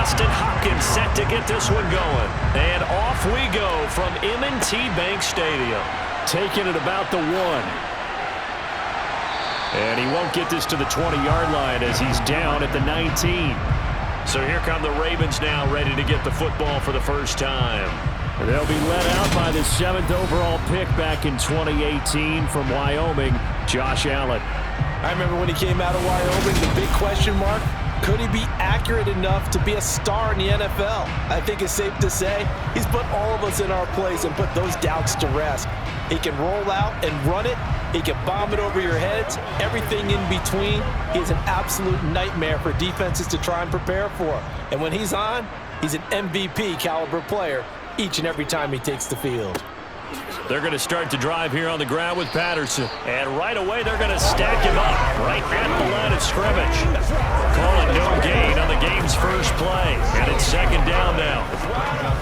Austin Hopkins set to get this one going. And off we go from M&T Bank Stadium. Taking it about the 1. And he won't get this to the 20-yard line as he's down at the 19. So here come the Ravens now, ready to get the football for the first time. They'll be led out by the 7th overall pick back in 2018 from Wyoming, Josh Allen. I remember when he came out of Wyoming, the big question mark, could he be accurate enough to be a star in the NFL? I think it's safe to say he's put all of us in our place and put those doubts to rest. He can roll out and run it. He can bomb it over your heads. Everything in between. He's an absolute nightmare for defenses to try and prepare for. And when he's on, he's an MVP caliber player each and every time he takes the field. They're going to start the drive here on the ground with Patterson. And right away, they're going to stack him up right at the line of scrimmage. Call it no gain on the game's first play. And it's 2nd down now.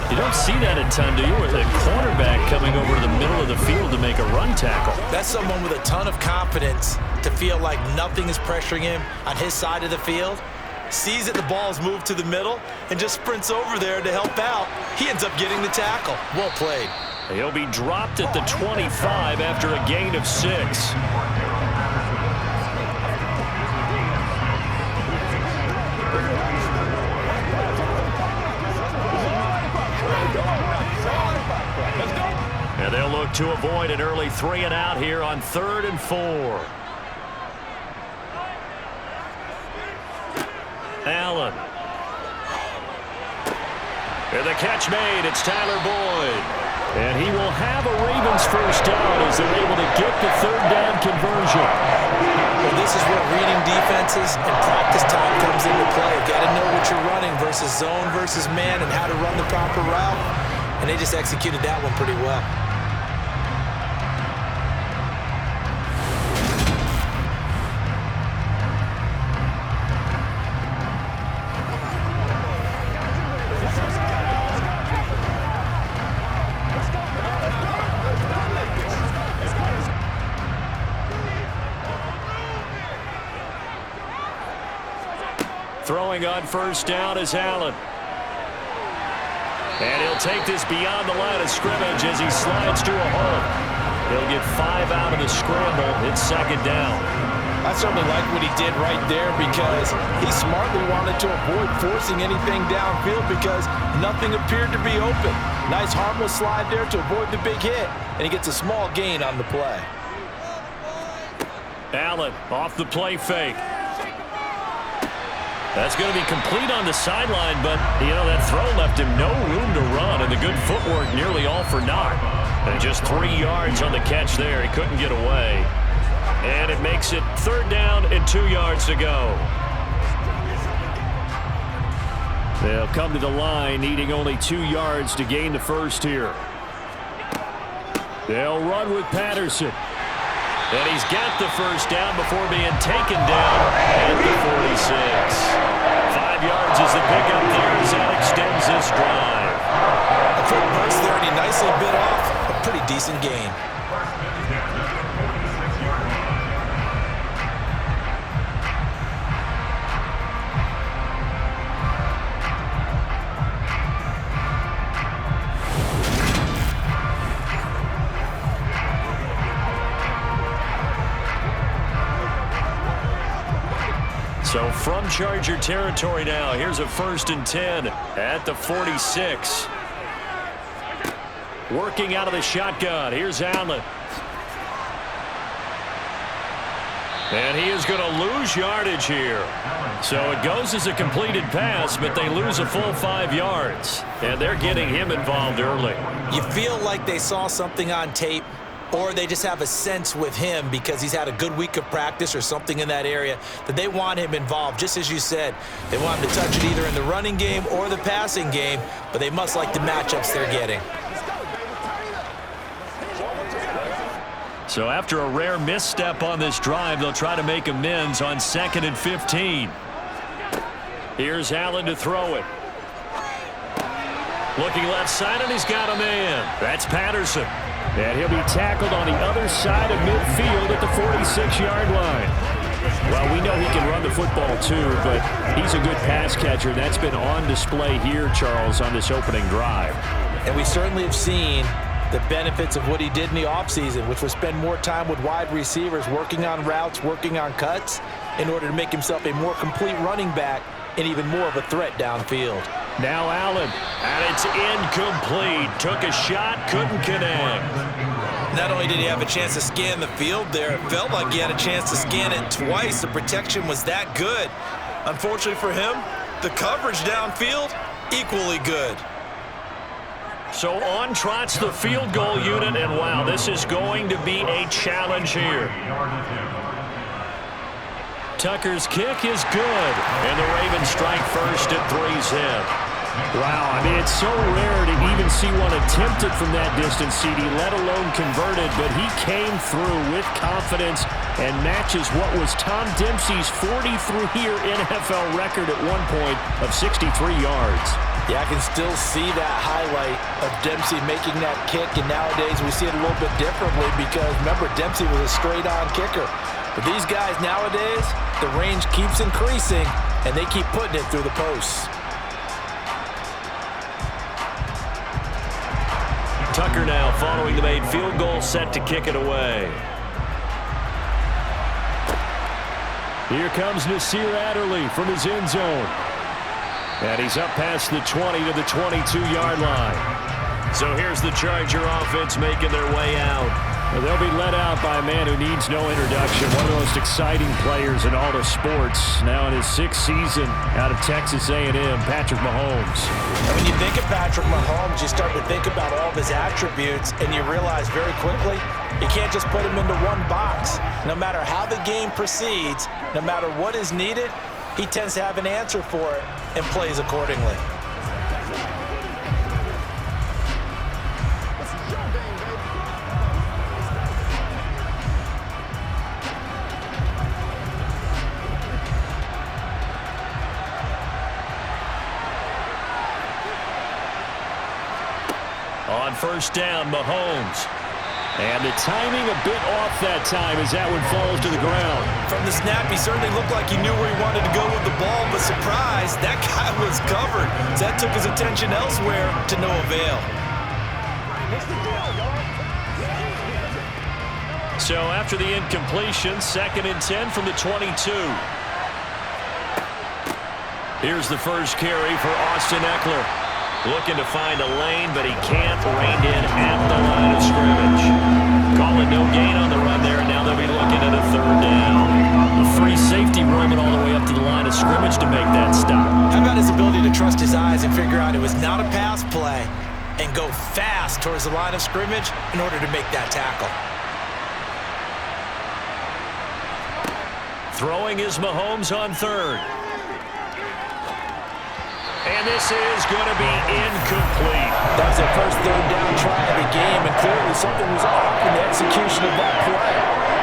You don't see that a ton, do you? With a cornerback coming over to the middle of the field to make a run tackle. That's someone with a ton of confidence to feel like nothing is pressuring him on his side of the field. Sees that the ball's moved to the middle and just sprints over there to help out. He ends up getting the tackle. Well played. He'll be dropped at the 25 after a gain of 6. And they'll look to avoid an early 3-and-out here on 3rd and 4. Allen. And the catch made. It's Tyler Boyd. And he will have a Ravens first down as they're able to get the 3rd down conversion. Well, this is where reading defenses and practice time comes into play. You got to know what you're running versus zone versus man and how to run the proper route. And they just executed that one pretty well. Throwing on first down is Allen. And he'll take this beyond the line of scrimmage as he slides to a hole. He'll get 5 out of the scramble. It's 2nd down. I certainly like what he did right there because he smartly wanted to avoid forcing anything downfield because nothing appeared to be open. Nice harmless slide there to avoid the big hit, and he gets a small gain on the play. Allen off the play fake. That's going to be complete on the sideline, but, that throw left him no room to run, and the good footwork nearly all for naught. And just 3 yards on the catch there. He couldn't get away. And it makes it 3rd down and 2 yards to go. They'll come to the line, needing only 2 yards to gain the first here. They'll run with Patterson. And he's got the first down before being taken down at the 46. 5 yards is the pickup there as that extends this drive. A quick burst there, and he nicely bit off a pretty decent gain. So from Charger territory now, here's a 1st and 10 at the 46. Working out of the shotgun. Here's Allen. And he is going to lose yardage here. So it goes as a completed pass, but they lose a full 5 yards. And they're getting him involved early. You feel like they saw something on tape, or they just have a sense with him because he's had a good week of practice or something in that area that they want him involved. Just as you said, they want him to touch it either in the running game or the passing game, but they must like the matchups they're getting. So after a rare misstep on this drive, they'll try to make amends on 2nd and 15. Here's Allen to throw it. Looking left side, and he's got a man. That's Patterson. And he'll be tackled on the other side of midfield at the 46-yard line. Well, we know he can run the football too, but he's a good pass catcher. That's been on display here, Charles, on this opening drive. And we certainly have seen the benefits of what he did in the offseason, which was spend more time with wide receivers, working on routes, working on cuts, in order to make himself a more complete running back and even more of a threat downfield. Now Allen, and it's incomplete. Took a shot, couldn't connect. Not only did he have a chance to scan the field there, it felt like he had a chance to scan it twice. The protection was that good. Unfortunately for him, the coverage downfield, equally good. So on trots the field goal unit, and wow, this is going to be a challenge here. Tucker's kick is good, and the Ravens strike first at 3 zip. Wow, I mean, it's so rare to even see one attempted from that distance, CD, let alone converted, but he came through with confidence and matches what was Tom Dempsey's 43-year NFL record at one point of 63 yards. Yeah, I can still see that highlight of Dempsey making that kick, and nowadays we see it a little bit differently because, remember, Dempsey was a straight-on kicker. But these guys nowadays, the range keeps increasing, and they keep putting it through the posts. Tucker now following the made field goal, set to kick it away. Here comes Nasir Adderley from his end zone. And he's up past the 20 to the 22-yard line. So here's the Charger offense making their way out. Well, they'll be led out by a man who needs no introduction, one of the most exciting players in all of sports. Now in his 6th season out of Texas A&M, Patrick Mahomes. And when you think of Patrick Mahomes, you start to think about all of his attributes, and you realize very quickly you can't just put him into one box. No matter how the game proceeds, no matter what is needed, he tends to have an answer for it and plays accordingly. On first down, Mahomes. And the timing a bit off that time as that one falls to the ground. From the snap, he certainly looked like he knew where he wanted to go with the ball, but surprise, that guy was covered. So that took his attention elsewhere to no avail. So after the incompletion, 2nd and 10 from the 22. Here's the first carry for Austin Eckler. Looking to find a lane, but he can't. Reined in at the line of scrimmage. Calling no gain on the run there, and now they'll be looking at a 3rd down. A free safety roaming all the way up to the line of scrimmage to make that stop. How about his ability to trust his eyes and figure out it was not a pass play and go fast towards the line of scrimmage in order to make that tackle? Throwing is Mahomes on 3rd. And this is going to be incomplete. That was their first 3rd down try of the game, and clearly something was off in the execution of that play.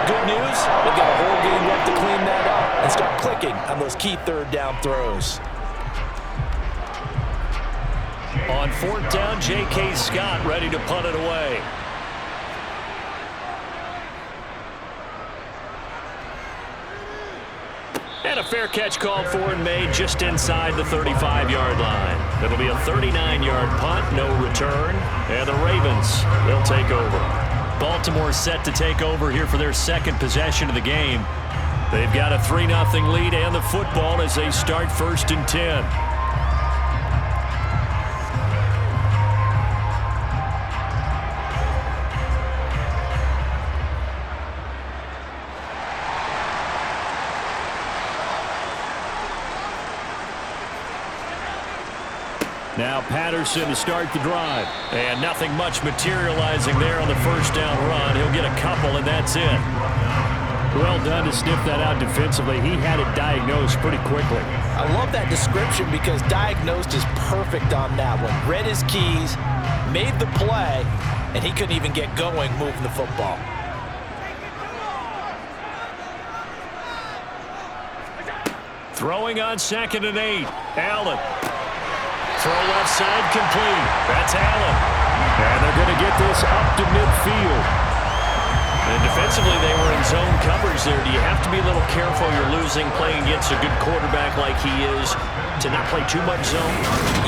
Good news, they've got a whole game left to clean that up and start clicking on those key 3rd down throws. On 4th down, J.K. Scott ready to punt it away. And a fair catch called for and made just inside the 35-yard line. It'll be a 39-yard punt, no return. And the Ravens, they'll take over. Baltimore set to take over here for their 2nd possession of the game. They've got a 3-0 lead and the football as they start 1st and 10. Now Patterson to start the drive. And nothing much materializing there on the 1st down run. He'll get a couple, and that's it. Well done to sniff that out defensively. He had it diagnosed pretty quickly. I love that description because diagnosed is perfect on that one. Read his keys, made the play, and he couldn't even get going moving the football. Throwing on 2nd and 8. Allen. Throw left side complete. That's Allen. And they're going to get this up to midfield. And defensively, they were in zone coverage there. Do you have to be a little careful you're losing playing against a good quarterback like he is to not play too much zone?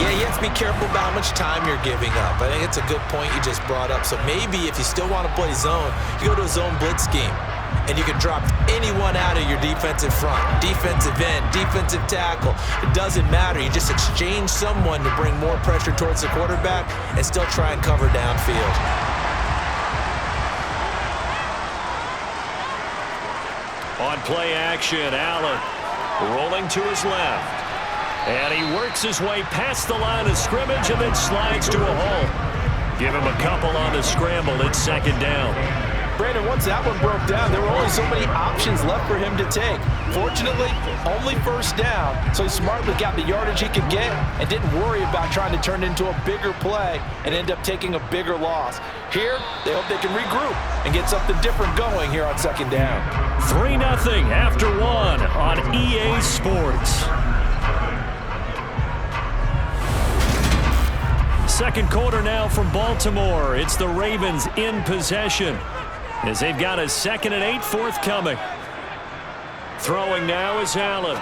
Yeah, you have to be careful about how much time you're giving up. I think it's a good point you just brought up. So maybe if you still want to play zone, you go to a zone blitz scheme. And you can drop anyone out of your defensive front, defensive end, defensive tackle. It doesn't matter. You just exchange someone to bring more pressure towards the quarterback and still try and cover downfield. On play action, Allen rolling to his left. And he works his way past the line of scrimmage and then slides to a hole. Give him a couple on the scramble. It's second down. Brandon, once that one broke down, there were only so many options left for him to take. Fortunately, only first down, so he smartly got the yardage he could get and didn't worry about trying to turn it into a bigger play and end up taking a bigger loss. Here, they hope they can regroup and get something different going here on second down. 3-0 after one on EA Sports. Second quarter now from Baltimore. It's the Ravens in possession, as they've got a 2nd and 8 forthcoming. Throwing now is Allen.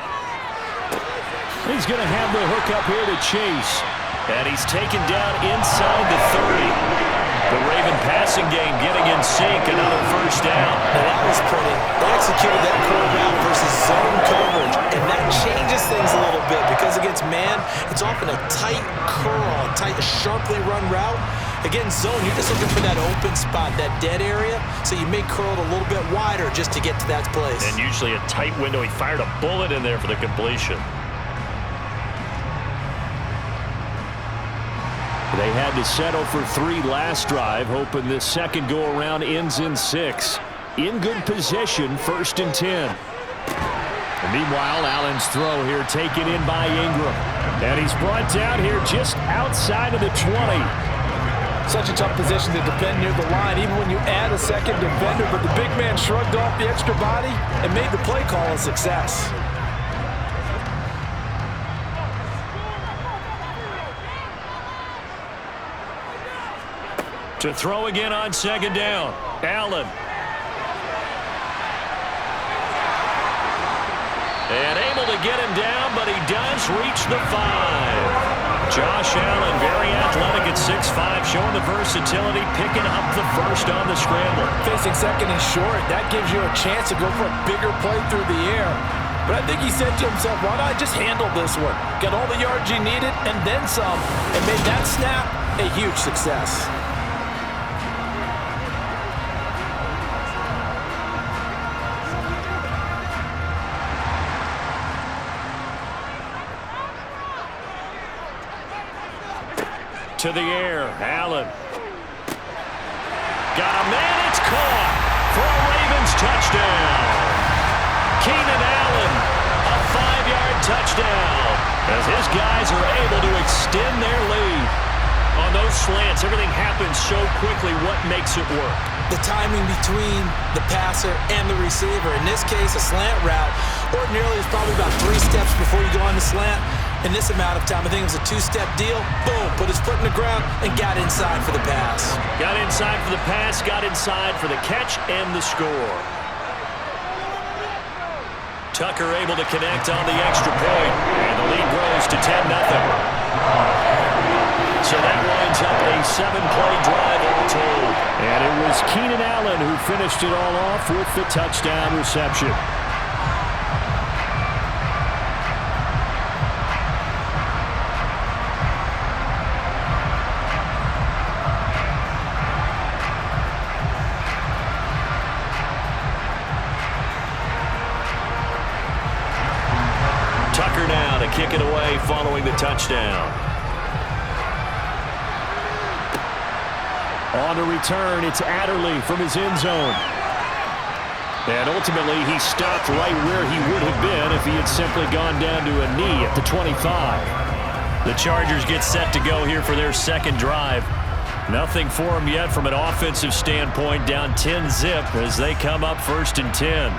He's going to have the hook up here to Chase. And he's taken down inside the 30. The Raven passing game getting in sync. Another first down. Now that was pretty. They executed that curl route versus zone coverage. And that changes things a little bit because against man, it's often a tight curl, tight, sharply run route. Against zone, you're just looking for that open spot, that dead area, so you may curl it a little bit wider just to get to that place. And usually a tight window. He fired a bullet in there for the completion. They had to settle for 3 last drive, hoping this second go-around ends in 6. In good position, 1st and 10. And meanwhile, Allen's throw here taken in by Ingram. And he's brought down here just outside of the 20. Such a tough position to defend near the line, even when you add a second defender, but the big man shrugged off the extra body and made the play call a success. To throw again on second down, Allen. And able to get him down, but he does reach the 5. Josh Allen, very athletic at 6'5", showing the versatility, picking up the first on the scramble. Facing second and short, that gives you a chance to go for a bigger play through the air. But I think he said to himself, why not just handle this one? Got all the yards you needed and then some, and made that snap a huge success. To the air, Allen. Got a man, it's caught for a Ravens touchdown. Keenan Allen, a 5-yard touchdown, as his guys are able to extend their lead. On those slants, everything happens so quickly. What makes it work? The timing between the passer and the receiver. In this case, a slant route ordinarily is probably about 3 steps before you go on the slant. In this amount of time, I think it was a 2-step deal. Boom, put his foot in the ground and got inside for the pass. Got inside for the pass, got inside for the catch and the score. Tucker able to connect on the extra point, and the lead grows to 10-0. So that winds up a 7-play drive all told. And it was Keenan Allen who finished it all off with the touchdown reception. Tucker now to kick it away following the touchdown. On the return, it's Adderley from his end zone. And ultimately, he stopped right where he would have been if he had simply gone down to a knee at the 25. The Chargers get set to go here for their second drive. Nothing for them yet from an offensive standpoint, down 10-zip as they come up 1st and 10.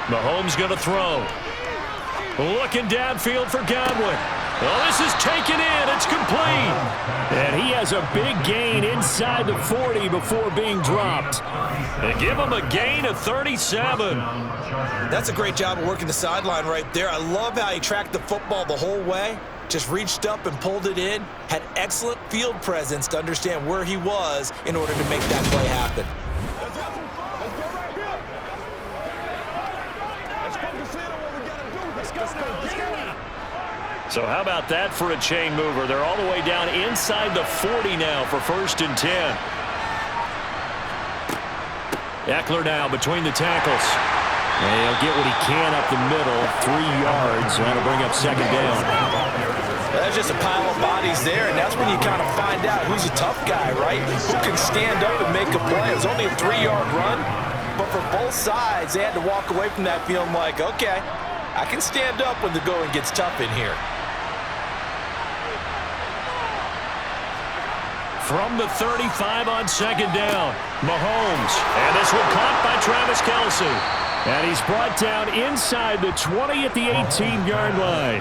Mahomes going to throw. Looking downfield for Godwin. Oh, this is taken in. It's complete. And he has a big gain inside the 40 before being dropped. And give him a gain of 37. That's a great job of working the sideline right there. I love how he tracked the football the whole way. Just reached up and pulled it in. Had excellent field presence to understand where he was in order to make that play happen. So how about that for a chain mover? They're all the way down inside the 40 now for 1st and 10. Eckler now between the tackles. And he'll get what he can up the middle, 3 yards. That'll bring up 2nd down. There's just a pile of bodies there, and that's when you kind of find out who's a tough guy, right? Who can stand up and make a play. It was only a 3-yard run, but for both sides, they had to walk away from that feeling like, okay, I can stand up when the going gets tough in here. From the 35 on 2nd down, Mahomes. And this one caught by Travis Kelce. And he's brought down inside the 20 at the 18-yard line.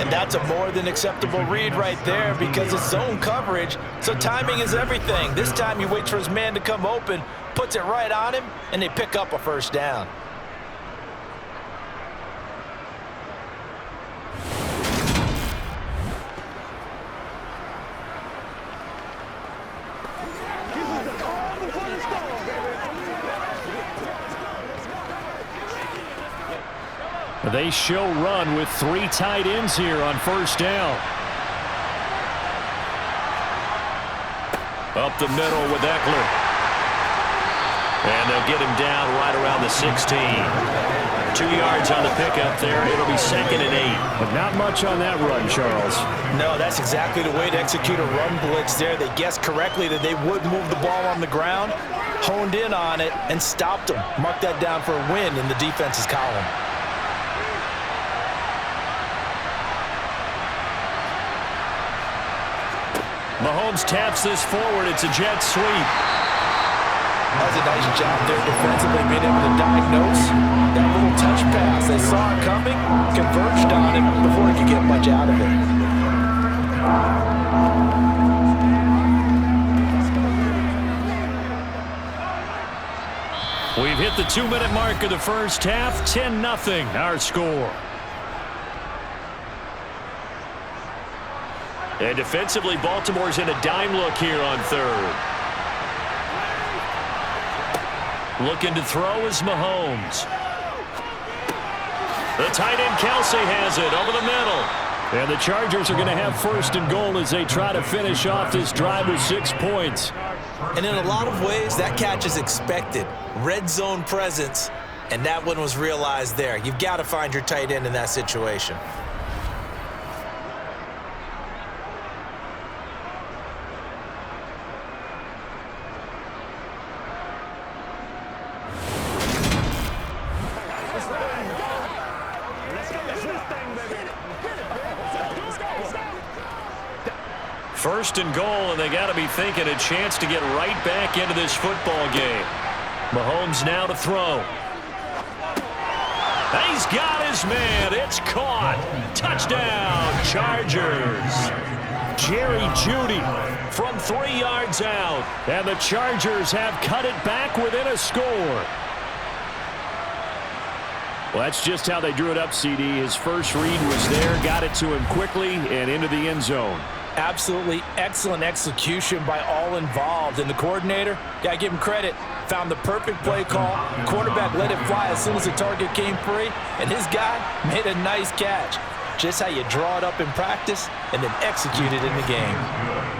And that's a more than acceptable read right there because it's zone coverage, so timing is everything. This time he waits for his man to come open, puts it right on him, and they pick up a 1st down. They show run with 3 tight ends here on 1st down. Up the middle with Eckler. And they'll get him down right around the 16. 2 yards on the pickup there. It'll be 2nd and 8. But not much on that run, Charles. No, that's exactly the way to execute a run blitz there. They guessed correctly that they would move the ball on the ground, honed in on it, and stopped them. Mark that down for a win in the defense's column. Mahomes taps this forward. It's a jet sweep. That's a nice job there defensively, being able to diagnose that little touch pass. They saw it coming, converged on it before he could get much out of it. We've hit the 2-minute mark of the 1st half. 10-0 our score. And defensively, Baltimore's in a dime look here on 3rd. Looking to throw is Mahomes. The tight end Kelce has it over the middle. And the Chargers are going to have 1st and goal as they try to finish off this drive with 6 points. And in a lot of ways, that catch is expected. Red zone presence, and that one was realized there. You've got to find your tight end in that situation. First and goal, and they got to be thinking a chance to get right back into this football game. Mahomes now to throw. He's got his man. It's caught. Touchdown, Chargers. Jerry Jeudy from 3 yards out, and the Chargers have cut it back within a score. Well, that's just how they drew it up, CD. His first read was there, got it to him quickly, and into the end zone. Absolutely excellent execution by all involved. And the coordinator, got to give him credit, found the perfect play call. Quarterback let it fly as soon as the target came free, and his guy made a nice catch. Just how you draw it up in practice and then execute it in the game.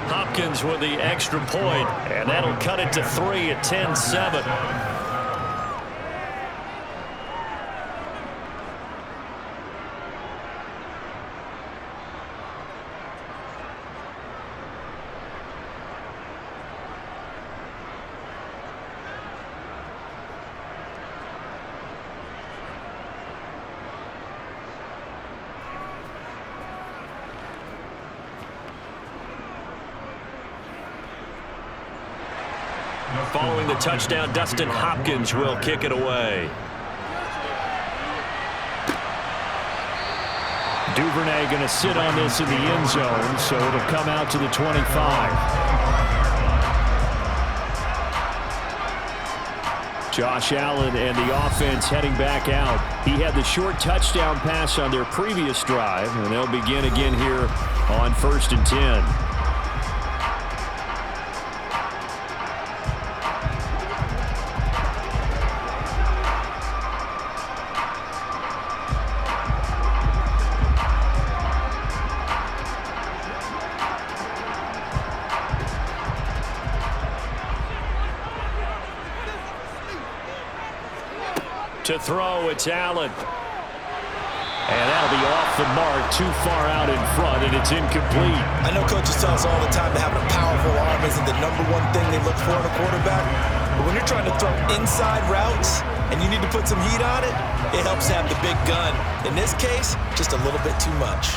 Hopkins with the extra point, and that'll cut it to 3 at 10-7. Following the touchdown, Dustin Hopkins will kick it away. Duvernay going to sit on this in the end zone, so it'll come out to the 25. Josh Allen and the offense heading back out. He had the short touchdown pass on their previous drive, and they'll begin again here on 1st and 10. To throw, it's Allen. And that'll be off the mark, too far out in front, and it's incomplete. I know coaches tell us all the time that having a powerful arm isn't the #1 thing they look for in a quarterback. But when you're trying to throw inside routes and you need to put some heat on it, it helps to have the big gun. In this case, just a little bit too much.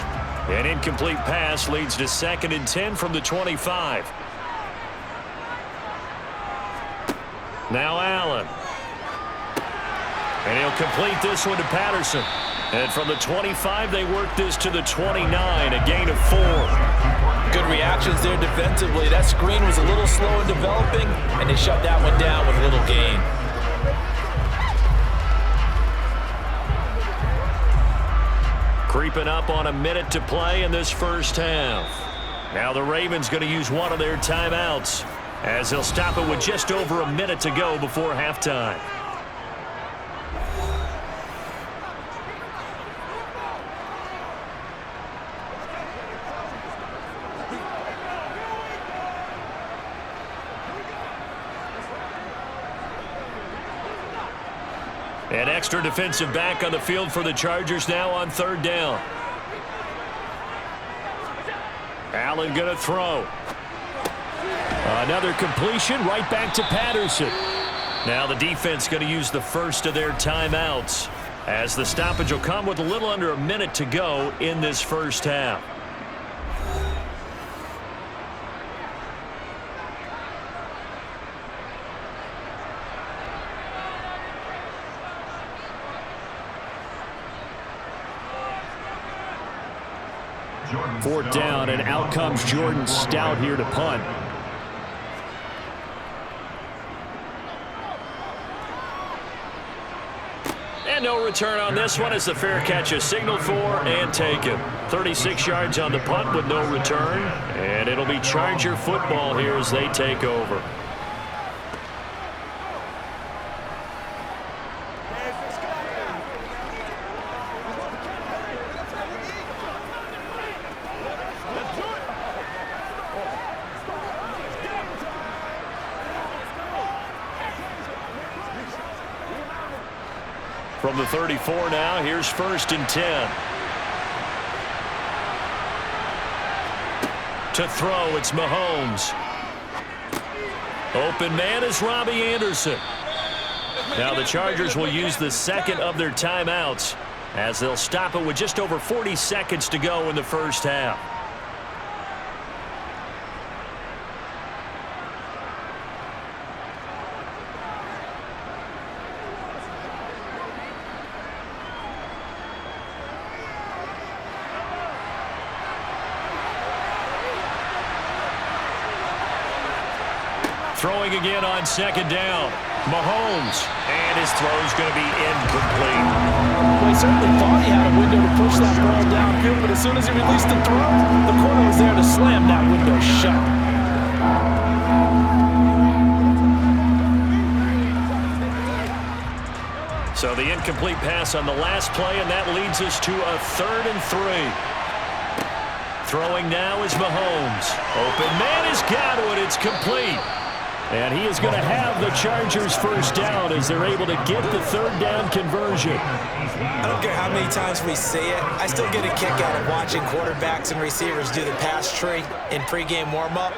An incomplete pass leads to 2nd and 10 from the 25. Now Allen. And he'll complete this one to Patterson. And from the 25, they work this to the 29, a gain of 4. Good reactions there defensively. That screen was a little slow in developing, and they shut that one down with a little gain. Creeping up on a minute to play in this first half. Now the Ravens going to use one of their timeouts as they'll stop it with just over a minute to go before halftime. An extra defensive back on the field for the Chargers now on 3rd down. Allen going to throw. Another completion right back to Patterson. Now the defense going to use the first of their timeouts as the stoppage will come with a little under a minute to go in this first half. Fourth down, and out comes Jordan Stout here to punt. And no return on this one as the fair catch is signaled for and taken. 36 yards on the punt with no return. And it'll be Charger football here as they take over. From the 34 now, here's 1st and 10. To throw, it's Mahomes. Open man is Robbie Anderson. Now the Chargers will use the 2nd of their timeouts as they'll stop it with just over 40 seconds to go in the first half. Throwing again on 2nd down. Mahomes. And his throw's going to be incomplete. Well, he certainly thought he had a window to push that ball downfield, but as soon as he released the throw, the corner was there to slam that window shut. So the incomplete pass on the last play, and that leads us to a 3rd and 3. Throwing now is Mahomes. Open man has got it. It's complete. And he is going to have the Chargers first down as they're able to get the 3rd down conversion. I don't care how many times we see it. I still get a kick out of watching quarterbacks and receivers do the pass tree in pregame warm-up.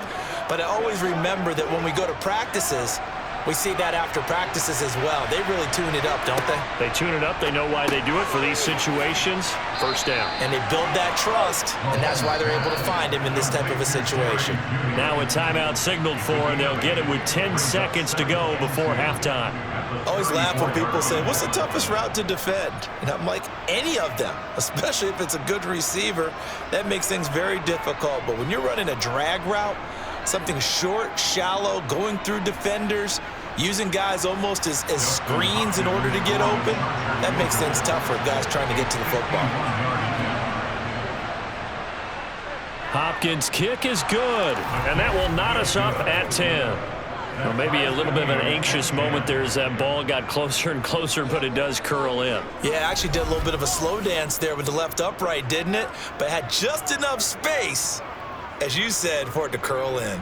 But I always remember that when we go to practices, We see that after practices as well. They really tune it up, don't they? They tune it up. They know why they do it for these situations. First down. And they build that trust, and that's why they're able to find him in this type of a situation. Now a timeout signaled for, and they'll get it with 10 seconds to go before halftime. Always laugh when people say, what's the toughest route to defend? And I'm like, any of them, especially if it's a good receiver. That makes things very difficult. But when you're running a drag route, something short, shallow, going through defenders, using guys almost as screens in order to get open, that makes things tough for guys trying to get to the football. Hopkins' kick is good, and that will knot us up at 10. Well, maybe a little bit of an anxious moment there as that ball got closer and closer, but it does curl in. Yeah, actually did a little bit of a slow dance there with the left upright, didn't it? But had just enough space, as you said, for it to curl in.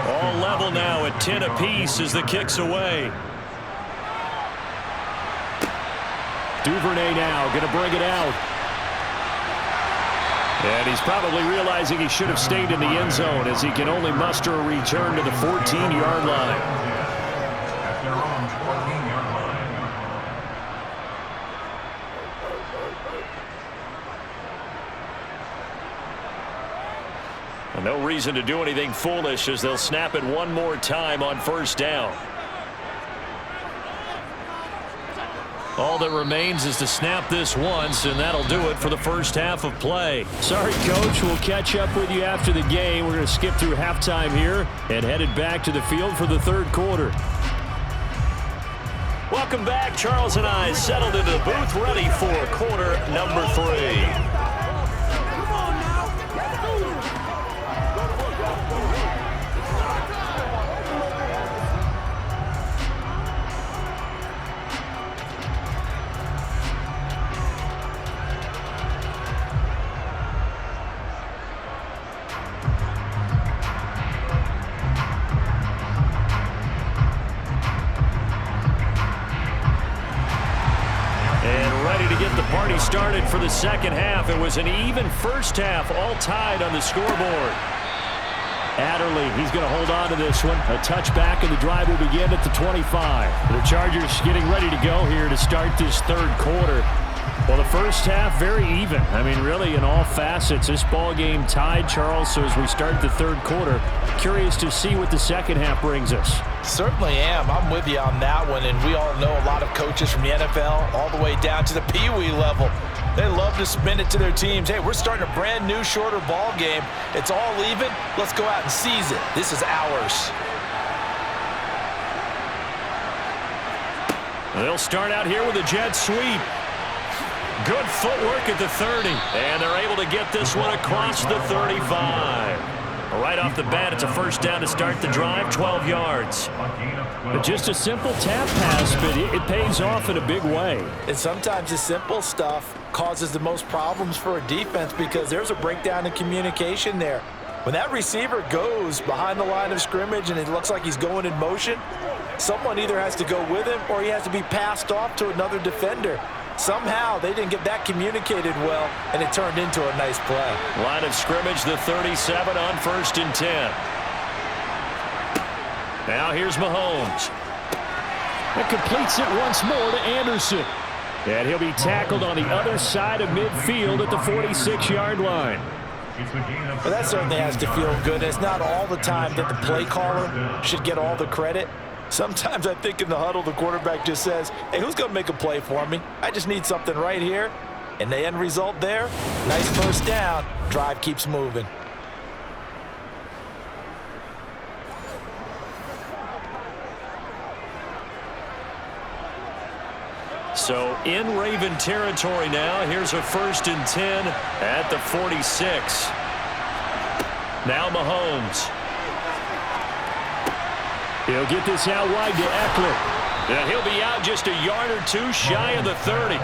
All level now at 10 apiece as the kick's away. Duvernay now going to bring it out. And he's probably realizing he should have stayed in the end zone as he can only muster a return to the 14-yard line. No reason to do anything foolish as they'll snap it one more time on first down. All that remains is to snap this once, and that'll do it for the first half of play. Sorry, Coach. We'll catch up with you after the game. We're going to skip through halftime here and headed back to the field for the third quarter. Welcome back. Charles and I settled into the booth ready for quarter number 3. Started for the second half. It was an even first half, all tied on the scoreboard. Adderley, he's going to hold on to this one. A touchback, and the drive will begin at the 25. The Chargers getting ready to go here to start this third quarter. Well, the first half, very even. I mean, really, in all facets, this ball game tied, Charles. So as we start the third quarter, curious to see what the second half brings us. Certainly am. I'm with you on that one, and we all know a lot of coaches from the NFL all the way down to the Pee-wee level. They love to spin it to their teams. Hey, we're starting a brand new, shorter ball game. It's all even. Let's go out and seize it. This is ours. They'll start out here with a jet sweep. Good footwork at the 30, and they're able to get this one across the 35. Right off the bat, it's a first down to start the drive, 12 yards. Just a simple tap pass, but it pays off in a big way. And sometimes the simple stuff causes the most problems for a defense because there's a breakdown in communication there. When that receiver goes behind the line of scrimmage and it looks like he's going in motion, someone either has to go with him or he has to be passed off to another defender. Somehow they didn't get that communicated well, and it turned into a nice play. Line of scrimmage, the 37 on 1st and 10. Now here's Mahomes. It completes it once more to Anderson. And he'll be tackled on the other side of midfield at the 46-yard line. Well, that certainly has to feel good. It's not all the time that the play caller should get all the credit. Sometimes I think in the huddle, the quarterback just says, hey, who's going to make a play for me? I just need something right here. And the end result there, nice first down. Drive keeps moving. So in Raven territory now. Here's a 1st and 10 at the 46. Now Mahomes. He'll get this out wide to Eckler. And he'll be out just a yard or two shy of the 30.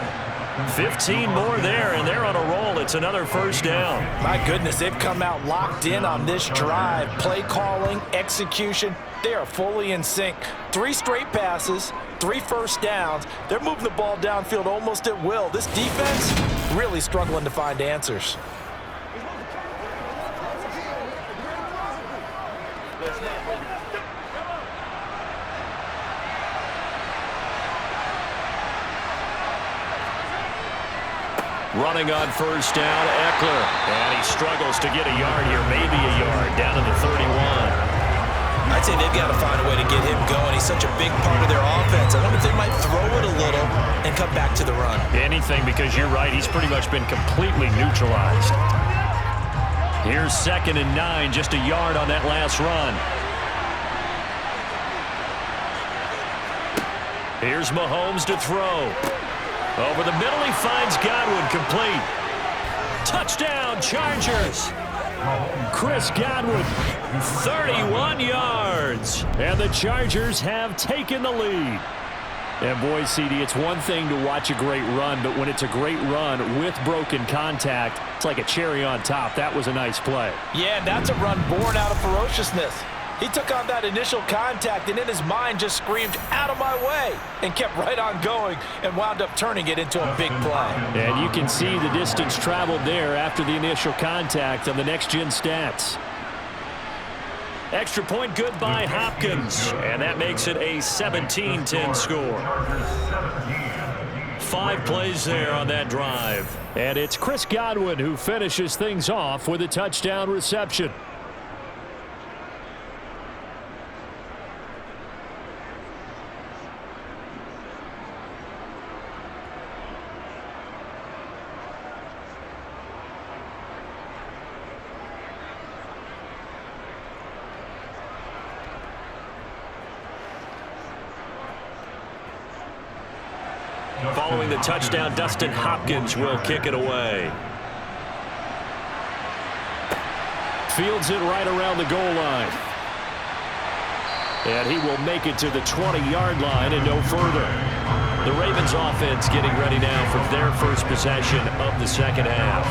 15 more there, and they're on a roll. It's another first down. My goodness, they've come out locked in on this drive. Play calling, execution, they are fully in sync. 3 straight passes, 3 first downs. They're moving the ball downfield almost at will. This defense really struggling to find answers. Running on first down, Eckler. And he struggles to get a yard here, maybe a yard, down to the 31. I'd say they've got to find a way to get him going. He's such a big part of their offense. I wonder if they might throw it a little and come back to the run. Anything, because you're right, he's pretty much been completely neutralized. Here's 2nd and 9, just a yard on that last run. Here's Mahomes to throw. Over the middle, he finds Godwin, complete. Touchdown, Chargers. Chris Godwin, 31 yards. And the Chargers have taken the lead. And boy, CD, it's one thing to watch a great run, but when it's a great run with broken contact, it's like a cherry on top. That was a nice play. Yeah, that's a run born out of ferociousness. He took on that initial contact and in his mind just screamed, "Out of my way," and kept right on going and wound up turning it into a big play. And you can see the distance traveled there after the initial contact on the next-gen stats. Extra point good by Hopkins, and that makes it a 17-10 score. 5 plays there on that drive. And it's Chris Godwin who finishes things off with a touchdown reception. Following the touchdown, Dustin Hopkins will kick it away. Fields it right around the goal line. And he will make it to the 20-yard line and no further. The Ravens offense getting ready now for their first possession of the second half.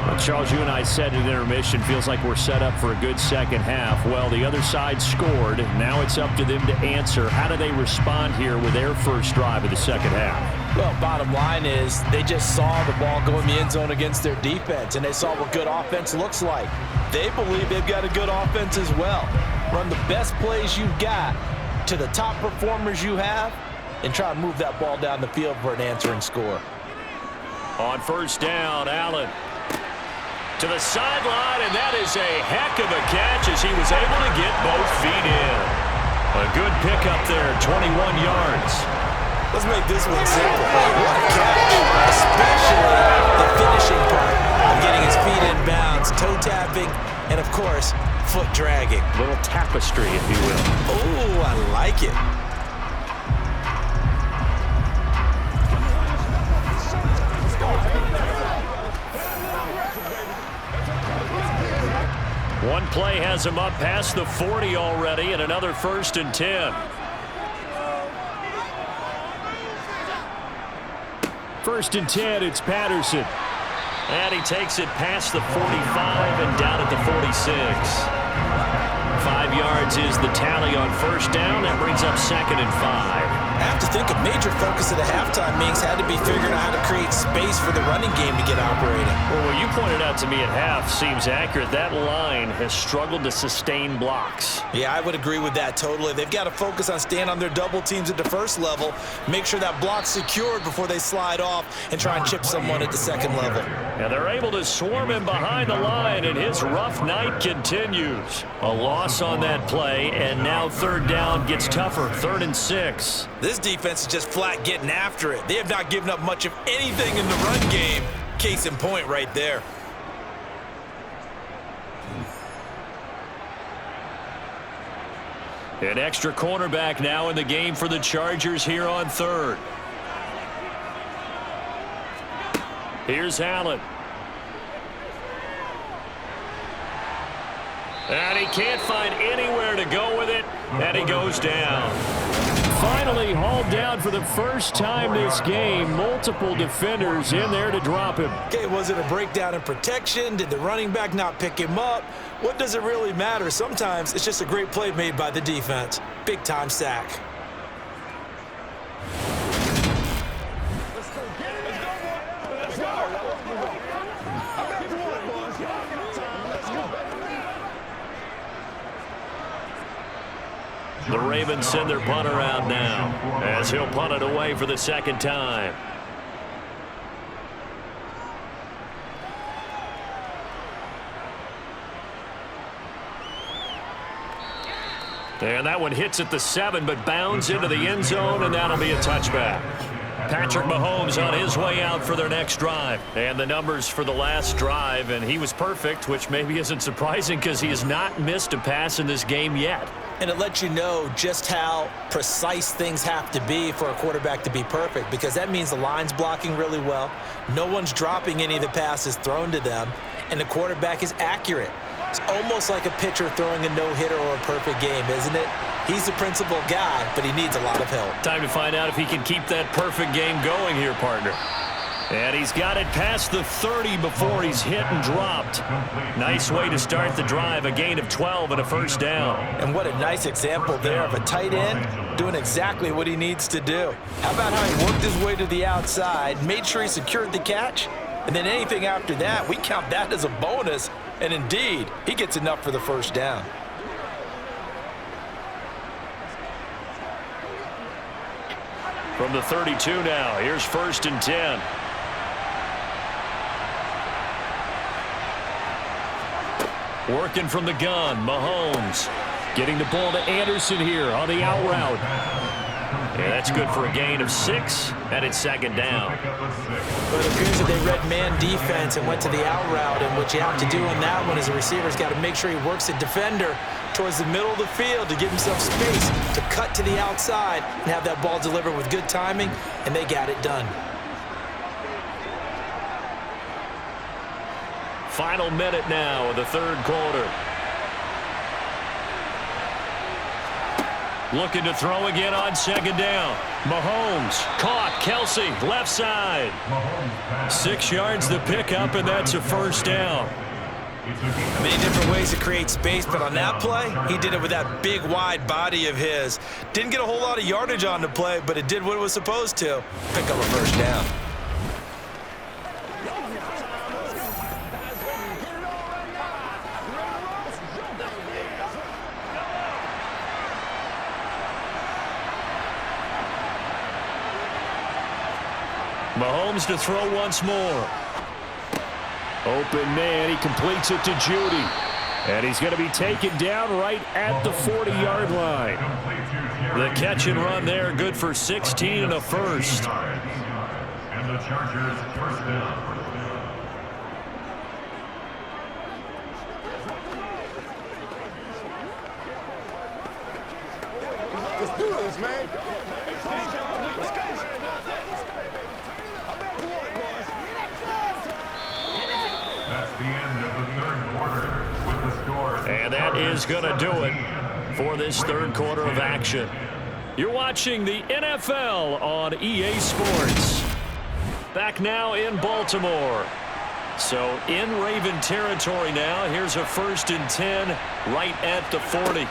Well, Charles, you and I said in intermission, feels like we're set up for a good second half. Well, the other side scored. Now it's up to them to answer. How do they respond here with their first drive of the second half? Well, bottom line is they just saw the ball go in the end zone against their defense, and they saw what good offense looks like. They believe they've got a good offense as well. Run the best plays you've got to the top performers you have and try to move that ball down the field for an answering score. On first down, Allen to the sideline, and that is a heck of a catch as he was able to get both feet in. A good pickup there, 21 yards. Let's make this one simple. What a catch, especially the finishing part of getting his feet in bounds, toe tapping, and of course, foot dragging. Little tapestry, if you will. Oh, I like it. One play has him up past the 40 already, and another 1st and 10. 1st and 10, it's Patterson. And he takes it past the 45 and down at the 46. 5 yards is the tally on first down. That brings up 2nd and 5. I have to think a major focus of the halftime meetings had to be figuring out how to create space for the running game to get operating. Well, what you pointed out to me at half seems accurate. That line has struggled to sustain blocks. Yeah, I would agree with that totally. They've got to focus on staying on their double teams at the first level, make sure that block's secured before they slide off and try and chip someone at the second level. And they're able to swarm him behind the line, and his rough night continues. A loss on that play, and now 3rd down gets tougher, 3rd and 6. This defense is just flat getting after it. They have not given up much of anything in the run game. Case in point right there. An extra cornerback now in the game for the Chargers here on 3rd. Here's Allen. And he can't find anywhere to go with it, and he goes down. finally hauled down for the first time this game. Multiple defenders in there to drop him. Okay, was it a breakdown in protection? Did the running back not pick him up? What does it really matter? Sometimes it's just a great play made by the defense. Big time sack. The Ravens send their punter out now as he'll punt it away for the second time. And that one hits at the 7, but bounds into the end zone, and that'll be a touchback. Patrick Mahomes on his way out for their next drive. And the numbers for the last drive, and he was perfect, which maybe isn't surprising because he has not missed a pass in this game yet. And it lets you know just how precise things have to be for a quarterback to be perfect, because that means the line's blocking really well, no one's dropping any of the passes thrown to them, and the quarterback is accurate. It's almost like a pitcher throwing a no-hitter or a perfect game, isn't it? He's the principal guy, but he needs a lot of help. Time to find out if he can keep that perfect game going here, partner. And he's got it past the 30 before he's hit and dropped. Nice way to start the drive, a gain of 12 and a first down. And what a nice example there of a tight end doing exactly what he needs to do. How about how he worked his way to the outside, made sure he secured the catch, and then anything after that, we count that as a bonus. And indeed, he gets enough for the first down. From the 32 now, here's 1st and 10. Working from the gun, Mahomes. Getting the ball to Anderson here on the out route. Yeah, that's good for a gain of 6, and it's second down. But it appears that they read man defense and went to the out route, and what you have to do on that one is the receiver's got to make sure he works the defender towards the middle of the field to give himself space to cut to the outside and have that ball delivered with good timing, and they got it done. Final minute now of the third quarter. Looking to throw again on second down. Mahomes caught. Kelsey left side. 6 yards the pickup, and that's a first down. Many different ways to create space, but on that play, he did it with that big, wide body of his. Didn't get a whole lot of yardage on the play, but it did what it was supposed to. Pick up a first down. Mahomes to throw once more. Open man, he completes it to Judy. And he's going to be taken down right at the 40-yard line. The catch and run there, good for 16 and a first. And the Chargers first down. Let's do this, man. That's the end of the third quarter with the score. And that is going to do it for this third quarter of action. You're watching the NFL on EA Sports. Back now in Baltimore. So in Raven territory now. Here's a 1st and 10 right at the 40.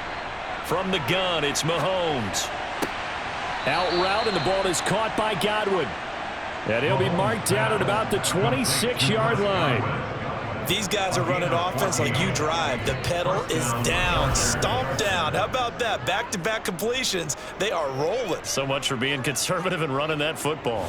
From the gun, it's Mahomes. Out route, and the ball is caught by Godwin. And he'll be marked down at about the 26-yard line. These guys are running offense like you drive. The pedal is down, stomp down. How about that? Back-to-back completions. They are rolling. So much for being conservative and running that football.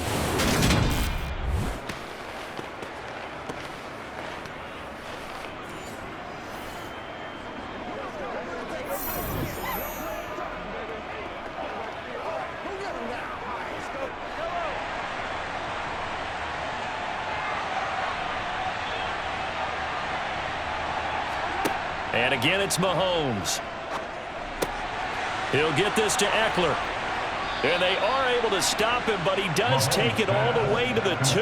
And again, it's Mahomes. He'll get this to Eckler. And they are able to stop him, but he does take it all the way to the 2.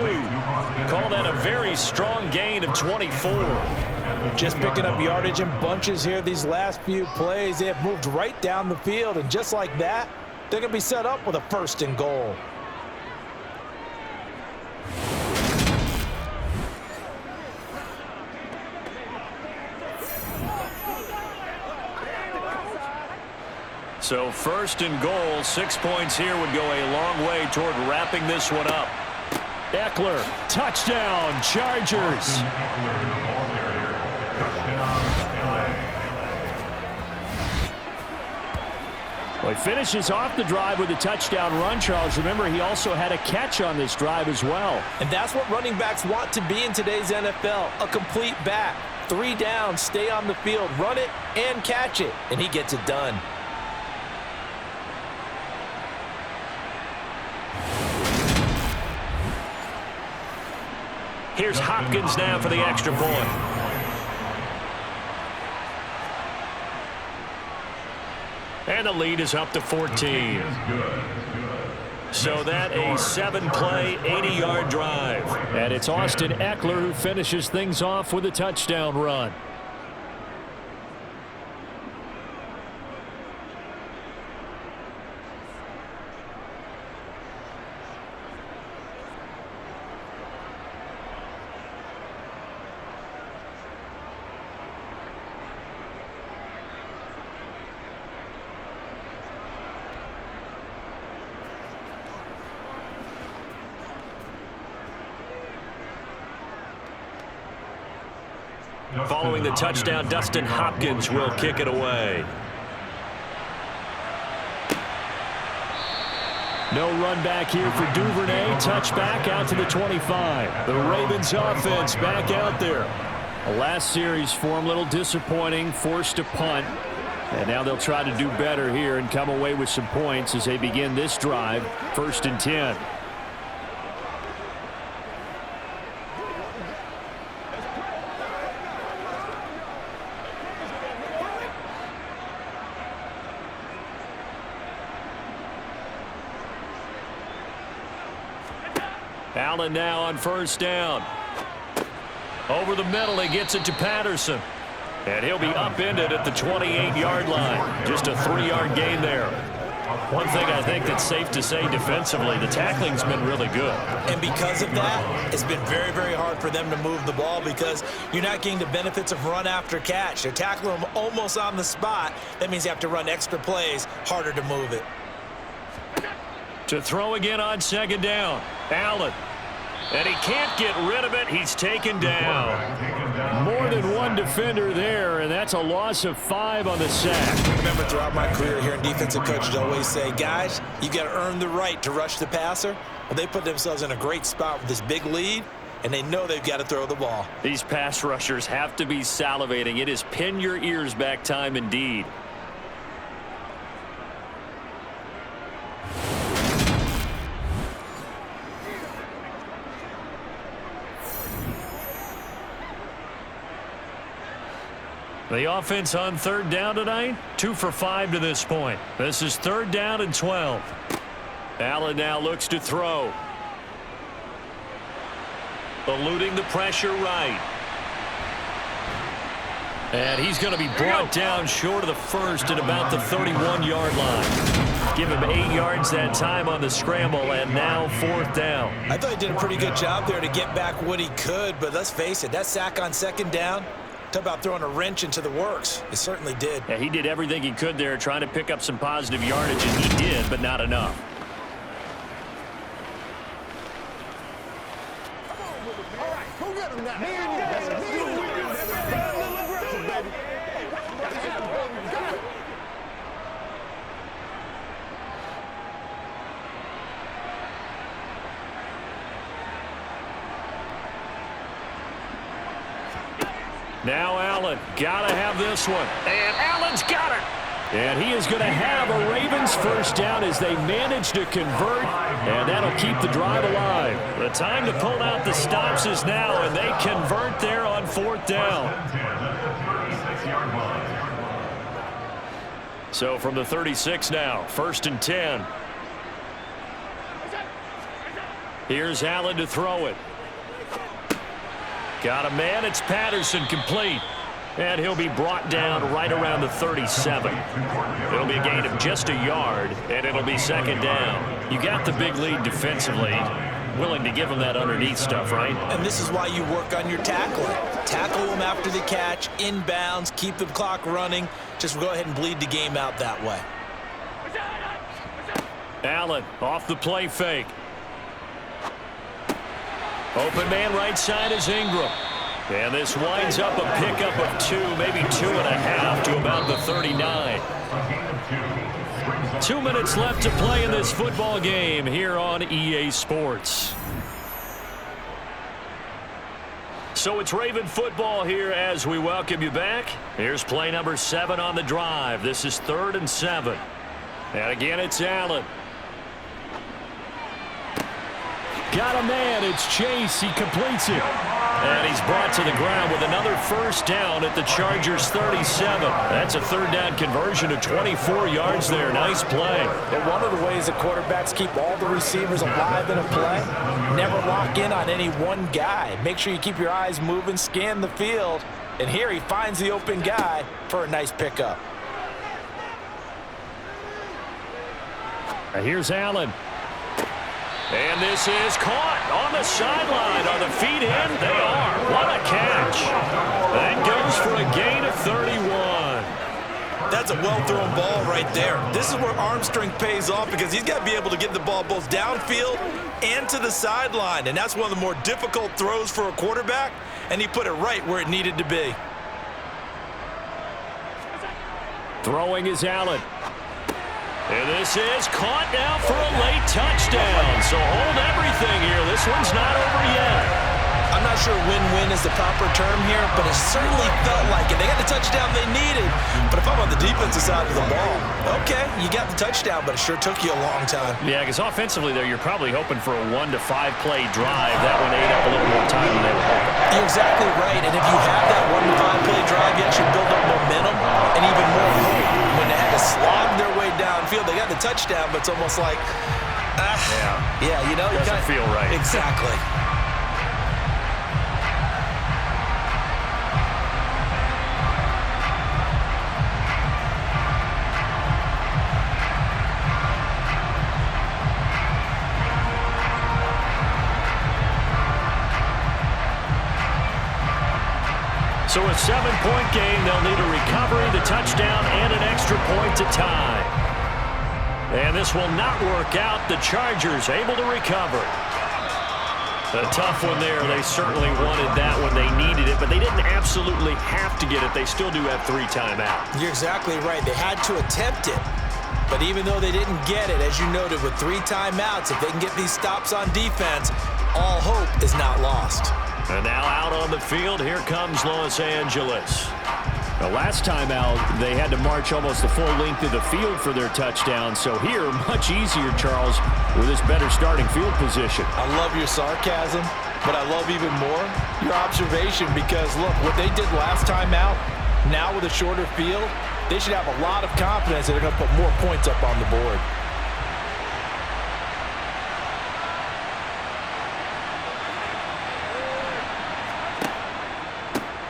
Call that a very strong gain of 24. Just picking up yardage in bunches here these last few plays. They have moved right down the field, and just like that, They're going to be set up with a 1st and goal. So 1st and goal, 6 points here would go a long way toward wrapping this one up. Eckler, touchdown, Chargers. Well, he finishes off the drive with a touchdown run, Charles. Remember, he also had a catch on this drive as well. And that's what running backs want to be in today's NFL, a complete back. 3 down, stay on the field, run it and catch it, and he gets it done. Here's Hopkins now for the extra point. And the lead is up to 14. So that a 7-play, 80-yard drive. And it's Austin Eckler who finishes things off with a touchdown run. Following the touchdown, Dustin Hopkins will kick it away. No run back here for Duvernay. Touchback out to the 25. The Ravens offense back out there. Last series for him, a little disappointing, forced to punt. And now they'll try to do better here and come away with some points as they begin this drive. 1st and 10. Allen now on 1st down. Over the middle, he gets it to Patterson. And he'll be upended at the 28-yard line. Just a 3-yard gain there. One thing I think that's safe to say defensively, the tackling's been really good. And because of that, it's been very, very hard for them to move the ball because you're not getting the benefits of run after catch. They're tackling them almost on the spot. That means you have to run extra plays, harder to move it. To throw again on 2nd down. Allen. And he can't get rid of it. He's taken down. More than one defender there, and that's a loss of 5 on the sack. I remember throughout my career here in defensive coaches always say, guys, you got to earn the right to rush the passer. Well, they put themselves in a great spot with this big lead, and they know they've got to throw the ball. These pass rushers have to be salivating. It is pin your ears back time indeed. The offense on 3rd down tonight, 2 for 5 to this point. This is 3rd down and 12. Allen now looks to throw. Eluding the pressure right. And he's going to be brought down short of the 1st at about the 31-yard line. Give him 8 yards that time on the scramble, and now 4th down. I thought he did a pretty good job there to get back what he could, but let's face it, that sack on 2nd down, talk about throwing a wrench into the works. It certainly did. Yeah, he did everything he could there trying to pick up some positive yardage, and he did, but not enough. All right, go get him now. Now Allen, gotta have this one. And Allen's got it. And he is going to have a Ravens 1st down as they manage to convert, and that'll keep the drive alive. The time to pull out the stops is now, and they convert there on 4th down. So from the 36 now, 1st and 10. Here's Allen to throw it. Got a man, it's Patterson, complete. And he'll be brought down right around the 37. It'll be a gain of just a yard, and it'll be second down. You got the big lead defensively. Willing to give him that underneath stuff, right? And this is why you work on your tackling. Tackle them after the catch, inbounds, keep the clock running. Just go ahead and bleed the game out that way. Allen off the play fake. Open man right side is Ingram. And this winds up a pickup of 2, maybe 2.5 to about the 39. 2 minutes left to play in this football game here on EA Sports. So it's Raven football here as we welcome you back. Here's play number 7 on the drive. This is 3rd and 7. And again, it's Allen. Got a man. It's Chase. He completes it. And he's brought to the ground with another first down at the Chargers' 37. That's a 3rd down conversion of 24 yards there. Nice play. And one of the ways that quarterbacks keep all the receivers alive in a play, never lock in on any one guy. Make sure you keep your eyes moving, scan the field. And here he finds the open guy for a nice pickup. And here's Allen. And this is caught on the sideline. Are the feet in? They are. What a catch. That goes for a gain of 31. That's a well-thrown ball right there. This is where arm strength pays off because he's got to be able to get the ball both downfield and to the sideline. And that's one of the more difficult throws for a quarterback, and he put it right where it needed to be. Throwing is Allen. And this is caught now for a late touchdown. So hold everything here. This one's not over yet. I'm not sure win-win is the proper term here, but it certainly felt like it. They got the touchdown they needed. But if I'm on the defensive side of the ball, okay, you got the touchdown, but it sure took you a long time. Yeah, because offensively there, you're probably hoping for a 1 to 5 play drive. That one ate up a little more time than they were hoping. You're exactly right. And if you have that 1 to 5 play drive, you actually build up momentum and even more hope. When they had to slog their way downfield, they got the touchdown, but it's almost like, yeah, you know, doesn't feel right. Exactly. So a 7-point game. They'll need a recovery, the touchdown, and an extra point to tie. And this will not work out. The Chargers able to recover. A tough one there. They certainly wanted that when they needed it, but they didn't absolutely have to get it. They still do have 3 timeouts. You're exactly right. They had to attempt it. But even though they didn't get it, as you noted, with 3 timeouts, if they can get these stops on defense, all hope is not lost. And now out on the field, here comes Los Angeles. The last time out, they had to march almost the full length of the field for their touchdown. So here, much easier, Charles, with this better starting field position. I love your sarcasm, but I love even more your observation because, look, what they did last time out, now with a shorter field, they should have a lot of confidence that they're going to put more points up on the board.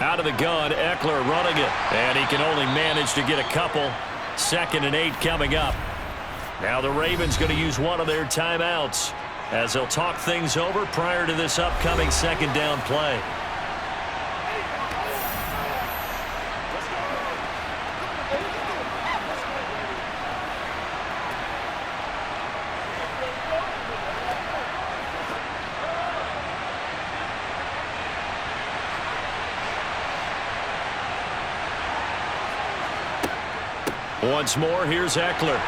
Out of the gun, Eckler running it. And he can only manage to get a couple. 2nd and 8 coming up. Now the Ravens going to use one of their timeouts as they'll talk things over prior to this upcoming 2nd down play. Once more, here's Eckler.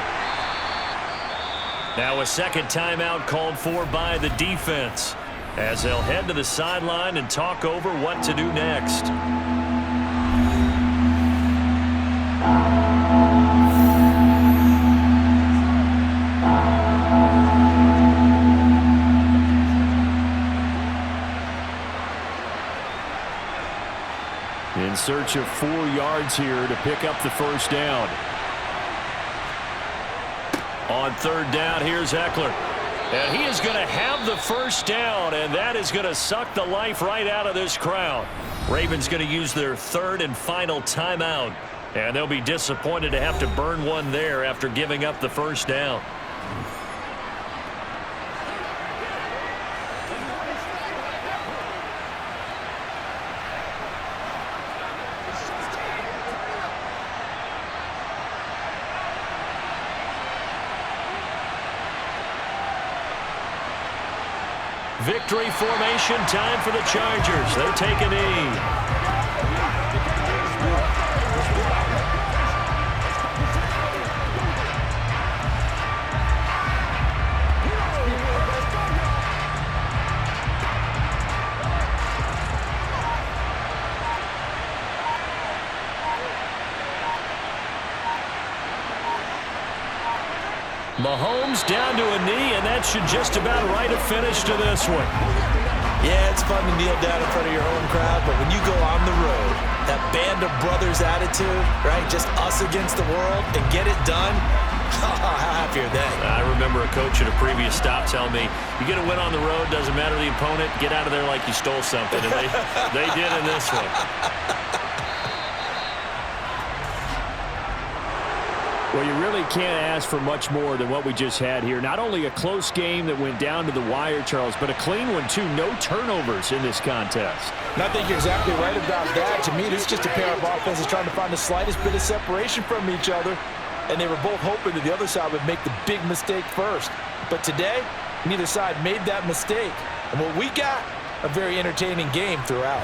Now a 2nd timeout called for by the defense as they'll head to the sideline and talk over what to do next. In search of 4 yards here to pick up the first down. On 3rd down, here's Eckler. And he is going to have the first down, and that is going to suck the life right out of this crowd. Ravens going to use their third and final timeout, and they'll be disappointed to have to burn one there after giving up the first down. Victory formation time for the Chargers. They take a knee. Mahomes down to a knee, and that should just about write a finish to this one. Yeah, it's fun to kneel down in front of your home crowd, but when you go on the road, that band of brothers attitude, right, just us against the world, and get it done, how happy are they? I remember a coach at a previous stop telling me, you get a win on the road, doesn't matter the opponent, get out of there like you stole something, and they did in this one. Well, you really can't ask for much more than what we just had here. Not only a close game that went down to the wire, Charles, but a clean one, too. No turnovers in this contest. And I think you're exactly right about that. To me, this is just a pair of offenses trying to find the slightest bit of separation from each other, and they were both hoping that the other side would make the big mistake first. But today, neither side made that mistake. And what we got, a very entertaining game throughout.